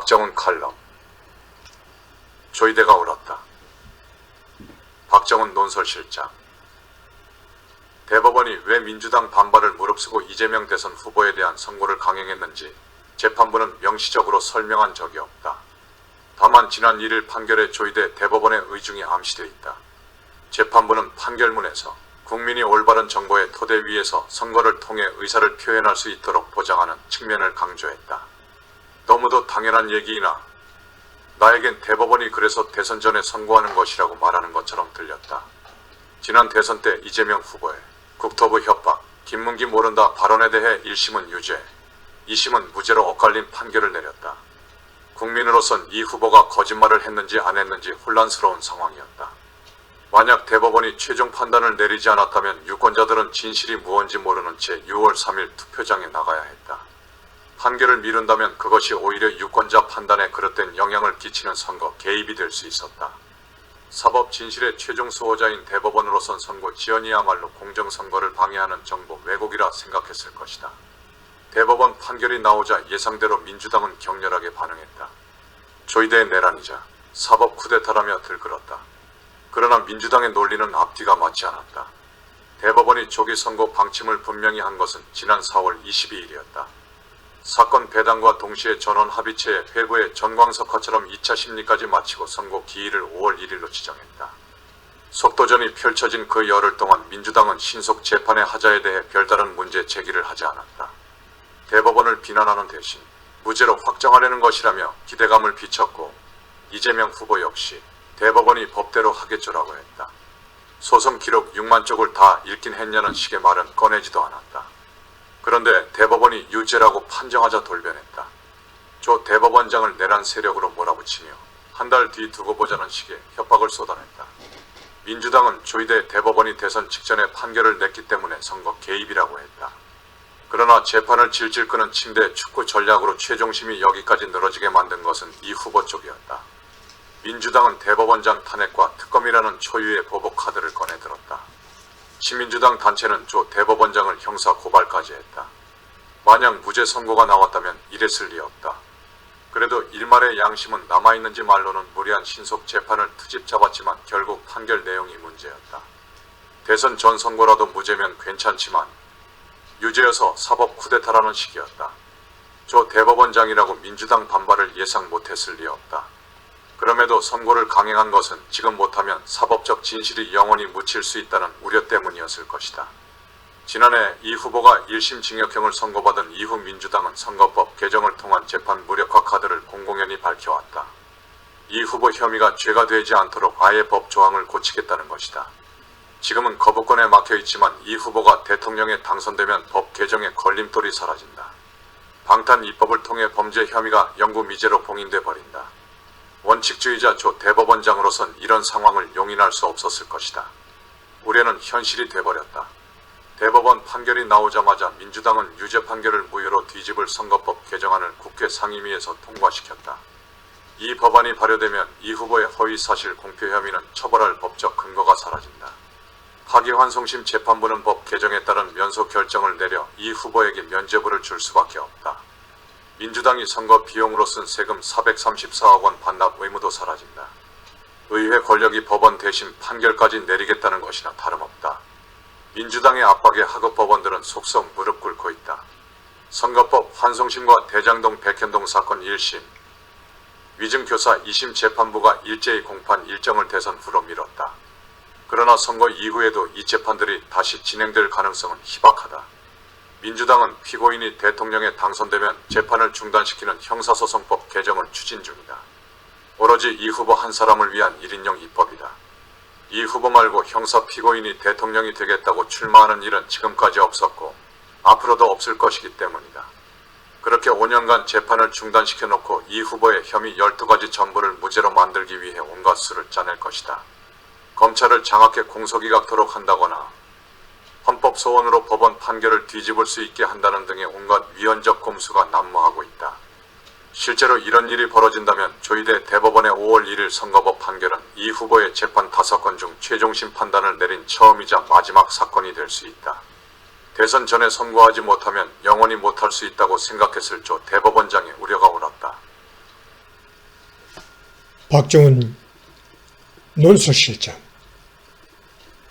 박정훈 칼럼. 조이대가 울었다. 박정훈 논설실장. 대법원이 왜 민주당 반발을 무릅쓰고 이재명 대선 후보에 대한 선고를 강행했는지 재판부는 명시적으로 설명한 적이 없다. 다만 지난 1일 판결에 조이대 대법원의 의중이 암시돼 있다. 재판부는 판결문에서 국민이 올바른 정보의 토대 위에서 선거를 통해 의사를 표현할 수 있도록 보장하는 측면을 강조했다. 너무도 당연한 얘기이나 나에겐 대법원이 그래서 대선 전에 선고하는 것이라고 말하는 것처럼 들렸다. 지난 대선 때 이재명 후보의 국토부 협박, 김문기 모른다 발언에 대해 1심은 유죄, 2심은 무죄로 엇갈린 판결을 내렸다. 국민으로선 이 후보가 거짓말을 했는지 안 했는지 혼란스러운 상황이었다. 만약 대법원이 최종 판단을 내리지 않았다면 유권자들은 진실이 무언지 모르는 채 6월 3일 투표장에 나가야 했다. 판결을 미룬다면 그것이 오히려 유권자 판단에 그릇된 영향을 끼치는 선거 개입이 될 수 있었다. 사법 진실의 최종 수호자인 대법원으로선 선고 지연이야말로 공정선거를 방해하는 정보 왜곡이라 생각했을 것이다. 대법원 판결이 나오자 예상대로 민주당은 격렬하게 반응했다. 조이대의 내란이자 사법 쿠데타라며 들끓었다. 그러나 민주당의 논리는 앞뒤가 맞지 않았다. 대법원이 조기 선고 방침을 분명히 한 것은 지난 4월 22일이었다. 사건 배당과 동시에 전원 합의체의 회부의 전광석화처럼 2차 심리까지 마치고 선고 기일을 5월 1일로 지정했다. 속도전이 펼쳐진 그 열흘 동안 민주당은 신속 재판의 하자에 대해 별다른 문제 제기를 하지 않았다. 대법원을 비난하는 대신 무죄로 확정하려는 것이라며 기대감을 비췄고 이재명 후보 역시 대법원이 법대로 하겠죠라고 했다. 소송 기록 6만 쪽을 다 읽긴 했냐는 식의 말은 꺼내지도 않았다. 그런데 대법원이 유죄라고 판정하자 돌변했다. 조 대법원장을 내란 세력으로 몰아붙이며 한 달 뒤 두고 보자는 식의 협박을 쏟아냈다. 민주당은 조이대 대법원이 대선 직전에 판결을 냈기 때문에 선거 개입이라고 했다. 그러나 재판을 질질 끄는 침대 축구 전략으로 최종심이 여기까지 늘어지게 만든 것은 이 후보 쪽이었다. 민주당은 대법원장 탄핵과 특검이라는 초유의 보복 카드를 꺼내들었다. 시민주당 단체는 조 대법원장을 형사 고발까지 했다. 만약 무죄 선고가 나왔다면 이랬을 리 없다. 그래도 일말의 양심은 남아있는지 말로는 무리한 신속 재판을 트집 잡았지만 결국 판결 내용이 문제였다. 대선 전 선고라도 무죄면 괜찮지만 유죄여서 사법 쿠데타라는 식이었다. 조 대법원장이라고 민주당 반발을 예상 못했을 리 없다. 그럼에도 선고를 강행한 것은 지금 못하면 사법적 진실이 영원히 묻힐 수 있다는 우려 때문이었을 것이다. 지난해 이 후보가 1심 징역형을 선고받은 이후 민주당은 선거법 개정을 통한 재판 무력화 카드를 공공연히 밝혀왔다. 이 후보 혐의가 죄가 되지 않도록 아예 법 조항을 고치겠다는 것이다. 지금은 거부권에 막혀있지만 이 후보가 대통령에 당선되면 법 개정의 걸림돌이 사라진다. 방탄 입법을 통해 범죄 혐의가 영구 미제로 봉인돼 버린다. 원칙주의자 조 대법원장으로선 이런 상황을 용인할 수 없었을 것이다. 우려는 현실이 돼버렸다. 대법원 판결이 나오자마자 민주당은 유죄 판결을 무효로 뒤집을 선거법 개정안을 국회 상임위에서 통과시켰다. 이 법안이 발효되면 이 후보의 허위사실 공표 혐의는 처벌할 법적 근거가 사라진다. 파기환송심 재판부는 법 개정에 따른 면소 결정을 내려 이 후보에게 면죄부를 줄 수밖에 없다. 민주당이 선거 비용으로 쓴 세금 434억 원 반납 의무도 사라진다. 의회 권력이 법원 대신 판결까지 내리겠다는 것이나 다름없다. 민주당의 압박에 하급 법원들은 속속 무릎 꿇고 있다. 선거법 환송심과 대장동 백현동 사건 1심, 위증교사 2심 재판부가 일제히 공판 일정을 대선 후로 미뤘다. 그러나 선거 이후에도 이 재판들이 다시 진행될 가능성은 희박하다. 민주당은 피고인이 대통령에 당선되면 재판을 중단시키는 형사소송법 개정을 추진 중이다. 오로지 이 후보 한 사람을 위한 1인용 입법이다. 이 후보 말고 형사 피고인이 대통령이 되겠다고 출마하는 일은 지금까지 없었고 앞으로도 없을 것이기 때문이다. 그렇게 5년간 재판을 중단시켜놓고 이 후보의 혐의 12가지 전부를 무죄로 만들기 위해 온갖 수를 짜낼 것이다. 검찰을 장악해 공소기각토록 한다거나 헌법 소원으로 법원 판결을 뒤집을 수 있게 한다는 등의 온갖 위헌적 곰수가 난무하고 있다. 실제로 이런 일이 벌어진다면 조이대 대법원의 5월 1일 선거법 판결은 이 후보의 재판 5건 중 최종심 판단을 내린 처음이자 마지막 사건이 될 수 있다. 대선 전에 선고하지 못하면 영원히 못할 수 있다고 생각했을 조 대법원장의 우려가 옳았다. 박정훈 논설실장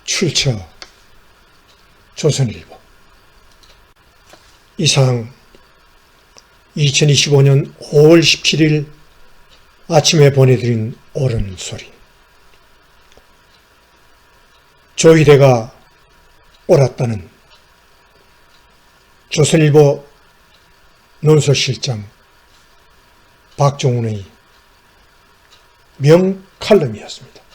출처 조선일보. 이상 2025년 5월 17일 아침에 보내드린 옳은 소리. 조희대가 옳았다는 조선일보 논설실장 박정훈의 명칼럼이었습니다.